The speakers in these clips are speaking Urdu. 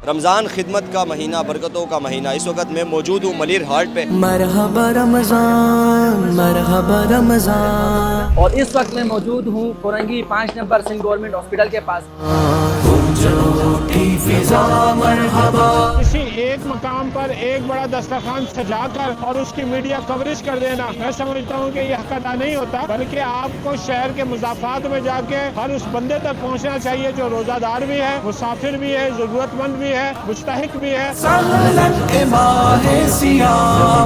رمضان خدمت کا مہینہ، برکتوں کا مہینہ. اس وقت میں موجود ہوں ملیر ہالٹ پہ. مرحبا رمضان مرحبا رمضان. اور اس وقت میں موجود ہوں Korangi 5 number Sindh government hospital کے پاس. کسی ایک مقام پر ایک بڑا دسترخوان سجا کر اور اس کی میڈیا کوریج کر دینا، میں سمجھتا ہوں کہ یہ حق ادا نہیں ہوتا، بلکہ آپ کو شہر کے مضافات میں جا کے ہر اس بندے تک پہنچنا چاہیے جو روزہ دار بھی ہے، مسافر بھی ہے، ضرورت مند بھی ہے، مستحق بھی ہے.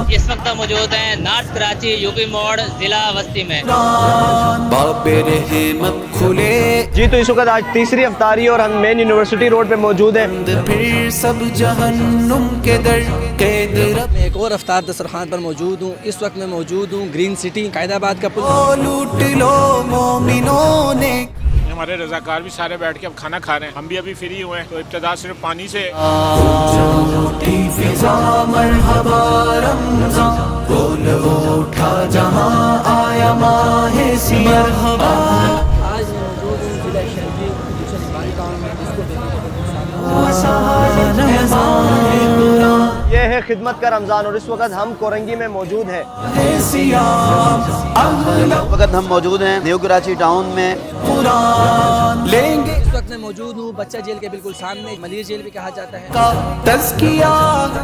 اس وقت موجود ہیں نارتھ کراچی یوپی موڑ ضلع وسطی میں. جی تو اس وقت آج تیسری افطاری اور ہم مین یونیورسٹی روڈ پہ موجود ہیں. پھر سب جہنم کے در کے در. میں ایک اور افطار دسترخوان پر موجود ہوں. اس وقت میں موجود ہوں گرین سٹی قائد آباد کا پل. لوٹ لو مومنوں نے. ہمارے رضاکار بھی سارے بیٹھ کے اب کھانا کھا رہے ہیں، ہم بھی ابھی فری ہوئے ہیں، تو ابتدا صرف پانی سے. مرحبا رمضان بول اٹھا جہاں آیا ماہ سیاہ. مرحبا آج میں موجود ہوں ضلع شرقی باری ٹاؤن میں، جس کو یہ ہے خدمت کا رمضان اور اس وقت ہم کورنگی میں موجود ہیں. اس وقت ہم موجود ہیں نیو کراچی ٹاؤن میں. قرآن لیں گے اس وقت میں موجود ہوں بچہ جیل کے بالکل سامنے، ملیر جیل بھی کہا جاتا ہے. کا تزکیہ.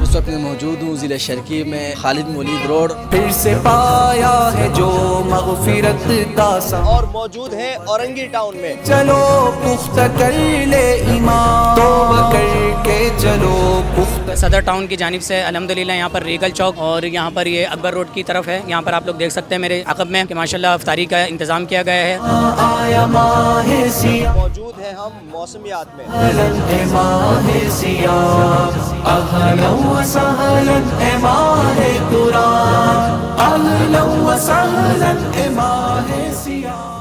اس وقت میں موجود ہوں ضلع شرقی میں خالد مولید روڈ. پھر سے پایا ہے جو مغفرت کا سا. اور موجود ہیں اورنگی ٹاؤن میں. چلو پختہ کر لے ایمان، توبہ کر کے چلو پختہ. صدر ٹاؤن کی جانب سے الحمدللہ یہاں پر ریگل چوک اور یہاں پر یہ اکبر روڈ کی طرف ہے. یہاں پر آپ لوگ دیکھ سکتے ہیں میرے عقب میں کہ ماشاءاللہ افطاری کا انتظام کیا گیا ہے. آیا ماہ سیاہ. موجود ہیں ہم موسمیات میں. اے ماہ سیاہ اہلا و سہلا اے ماہ قرآن. اہلا و سہلا اے ماہ سیاہ.